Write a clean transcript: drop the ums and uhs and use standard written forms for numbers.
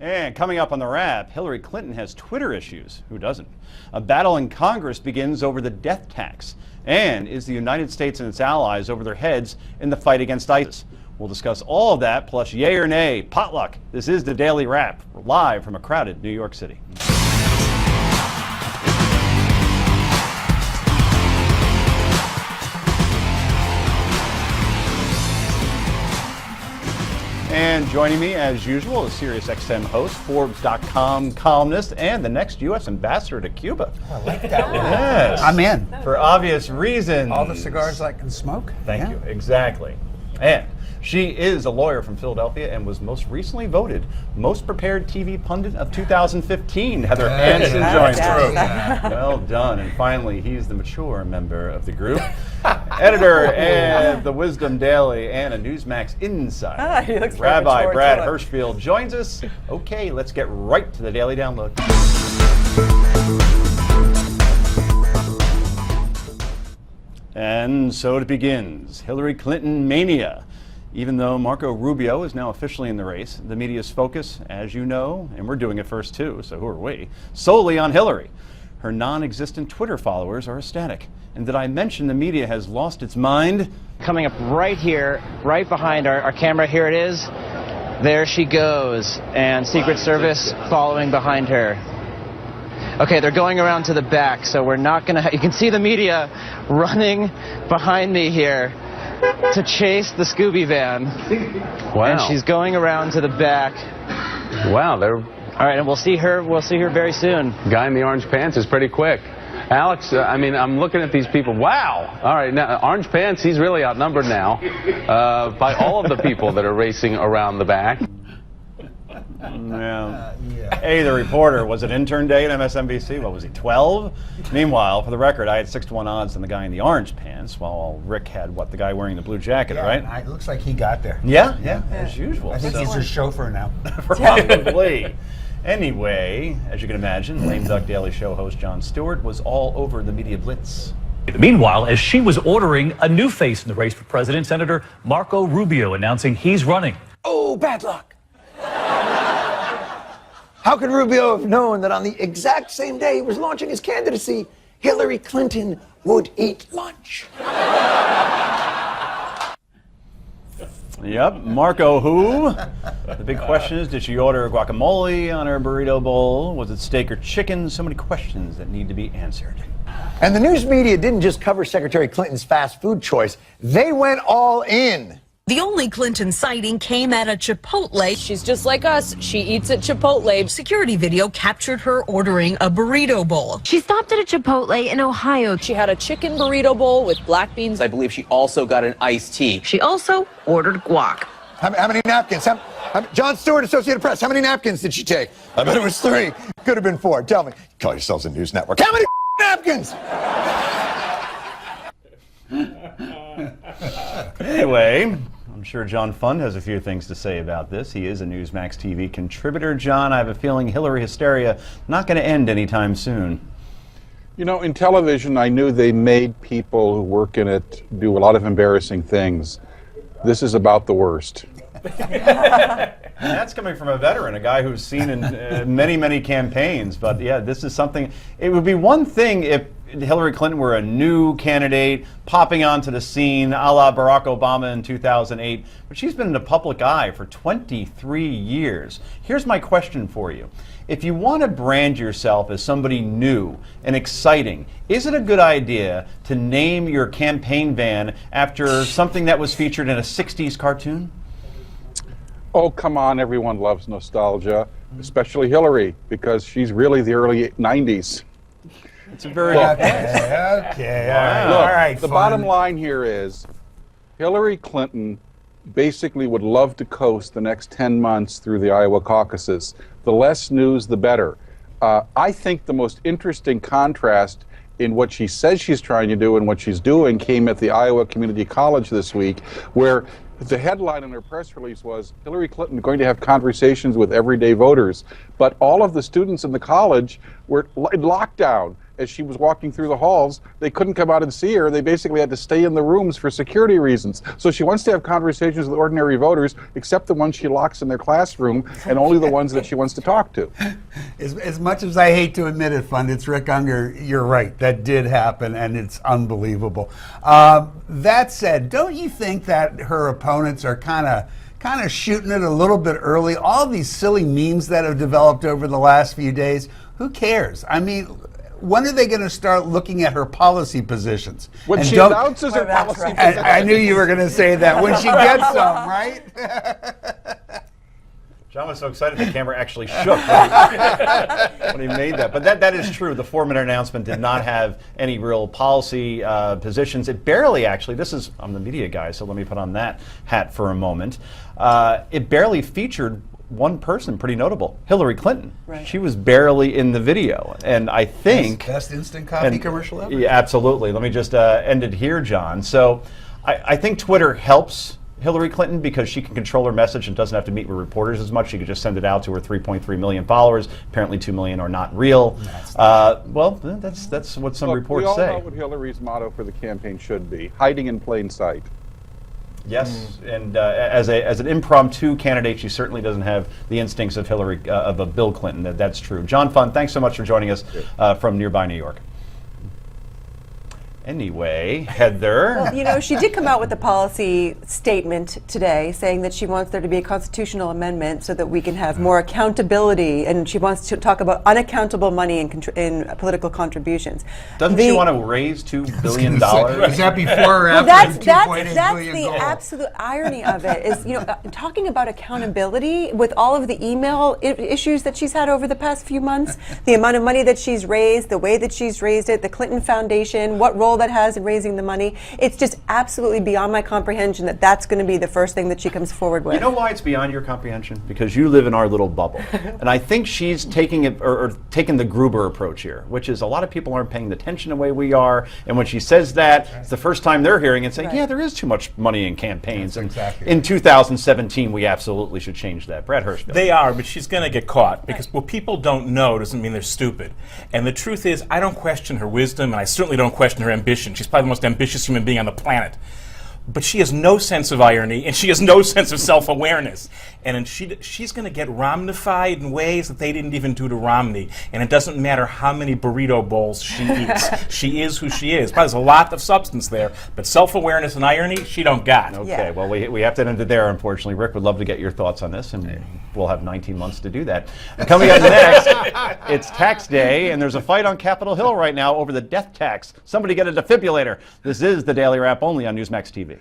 And coming up on the wrap, Hillary Clinton has Twitter issues. Who doesn't? A battle in Congress begins over the death tax. And is the United States and its allies over their heads in the fight against ISIS? We'll discuss all of that, plus yay or nay, potluck. This is the Daily Wrap, live from a crowded New York City. And joining me, as usual, is SiriusXM host, Forbes.com columnist, and the next U.S. ambassador to Cuba. I like that one. Yes. I'm in. For obvious reasons. All the cigars I can smoke. Thank you. Exactly. And she is a lawyer from Philadelphia and was most recently voted most prepared TV pundit of 2015. Heather Hansen joins us. Well done. And finally, he's the mature member of the group. Editor of the Wisdom Daily and a Newsmax insider. Rabbi Brad Hirschfield joins us. Okay, let's get right to the Daily Download. And so it begins. Hillary Clinton mania. Even though Marco Rubio is now officially in the race, the media's focus, as you know, and we're doing it first too, so who are we, solely on Hillary. Her non-existent Twitter followers are ecstatic. And did I mention the media has lost its mind? Coming up right here, right behind our camera, here it is. There she goes, and Secret Service following behind her. Okay, they're going around to the back, so we're not gonna, you can see the media running behind me here to chase the Scooby van. Wow. And she's going around to the back. Wow, they're... All right, and we'll see her very soon. Guy in the orange pants is pretty quick. Alex, I mean, I'm looking at these people. Wow. All right, now, orange pants, he's really outnumbered now by all of the people that are racing around the back. Yeah. Hey, the reporter, was it intern day at MSNBC? What was he, 12? Meanwhile, for the record, I had 6-to-1 odds on the guy in the orange pants, while Rick had, what, the guy wearing the blue jacket, right? It looks like he got there. Yeah, as usual. I think he's his chauffeur now. Probably. Anyway, as you can imagine, Lame Duck Daily Show host Jon Stewart was all over the media blitz. Meanwhile, as she was ordering a new face in the race for president, Senator Marco Rubio announcing he's running. Oh, bad luck. How could Rubio have known that on the exact same day he was launching his candidacy, Hillary Clinton would eat lunch? Yep, Marco who? The big question is, did she order guacamole on her burrito bowl? Was it steak or chicken? So many questions that need to be answered. And the news media didn't just cover Secretary Clinton's fast food choice. They went all in. The only Clinton sighting came at a Chipotle. She's just like us. She eats at Chipotle. Security video captured her ordering a burrito bowl. She stopped at a Chipotle in Ohio. She had a chicken burrito bowl with black beans. I believe she also got an iced tea. She also ordered guac. How many napkins? Jon Stewart, Associated Press, how many napkins did she take? I bet it was 3. Could have been 4. Tell me. Call yourselves a news network. How many napkins? Anyway, I'm sure John Fund has a few things to say about this. He is a Newsmax TV contributor. John, I have a feeling Hillary hysteria not going to end anytime soon. You know, in television, I knew they made people who work in it do a lot of embarrassing things. This is about the worst. And that's coming from a veteran, a guy who's seen in many, many campaigns. But yeah, this is something, it would be one thing if Hillary Clinton were a new candidate popping onto the scene a la Barack Obama in 2008, but she's been in the public eye for 23 years. Here's my question for you. If you want to brand yourself as somebody new and exciting, is it a good idea to name your campaign van after something that was featured in a 60s cartoon? Oh, come on, everyone loves nostalgia, especially Hillary, because she's really the early 90s. It's a very Okay. Wow. All right. The bottom line here is Hillary Clinton basically would love to coast the next 10 months through the Iowa caucuses. The less news, the better. I think the most interesting contrast in what she says she's trying to do and what she's doing came at the Iowa Community College this week, where the headline in her press release was Hillary Clinton going to have conversations with everyday voters. But all of the students in the college were in lockdown. as she was walking through the halls. They couldn't come out and see her. They basically had to stay in the rooms for security reasons. So she wants to have conversations with ordinary voters, except the ones she locks in their classroom, and only the ones that she wants to talk to. As much as I hate to admit it, Pundits, Rick Unger, you're right. That did happen, and it's unbelievable. That said, don't you think that her opponents are kind of shooting it a little bit early? All these silly memes that have developed over the last few days, who cares? I mean, when are they going to start looking at her policy positions? When and she announces her policy positions. I knew you were going to say that. When she gets some, right? John was so excited the camera actually shook when he made that. But that is true. The 4-minute announcement did not have any real policy positions. It barely actually, I'm the media guy, so let me put on that hat for a moment. It barely featured one person pretty notable, Hillary Clinton. Right. She was barely in the video. And I think... Best instant coffee commercial ever. Yeah, absolutely. Let me just end it here, John. So I think Twitter helps Hillary Clinton because she can control her message and doesn't have to meet with reporters as much. She could just send it out to her 3.3 million followers. Apparently 2 million are not real. Well, that's what some reports say. We all know what Hillary's motto for the campaign should be: hiding in plain sight. Yes, and as an impromptu candidate, she certainly doesn't have the instincts of of Bill Clinton. That's true. John Fund, thanks so much for joining us from nearby New York. Anyway, Heather. Well, you know, she did come out with a policy statement today saying that she wants there to be a constitutional amendment so that we can have more accountability, and she wants to talk about unaccountable money in political contributions. Doesn't she want to raise $2 billion? Is that before or after the That's billion the goal? absolute irony of it, is, you know, talking about accountability with all of the email issues that she's had over the past few months, the amount of money that she's raised, the way that she's raised it, the Clinton Foundation, what role that has in raising the money. It's just absolutely beyond my comprehension that that's going to be the first thing that she comes forward with. You know why it's beyond your comprehension? Because you live in our little bubble. And I think she's taking it, or taking the Gruber approach here, which is a lot of people aren't paying the attention the way we are. And when she says that, it's the first time they're hearing it, saying, yeah, there is too much money in campaigns. And in 2017, we absolutely should change that. Brad Hirschfield. They are, but she's going to get caught, because what people don't know doesn't mean they're stupid. And the truth is, I don't question her wisdom, and I certainly don't question her ambition. She's probably the most ambitious human being on the planet. But she has no sense of irony, and she has no sense of self-awareness. And she's going to get Romnified in ways that they didn't even do to Romney. And it doesn't matter how many burrito bowls she eats. She is who she is. There's a lot of substance there, but self-awareness and irony, she don't got. Okay, well, we have to end it there, unfortunately. Rick would love to get your thoughts on this, and we'll have 19 months to do that. Coming up next, it's tax day, and there's a fight on Capitol Hill right now over the death tax. Somebody get a defibrillator. This is the Daily Wrap, only on Newsmax TV.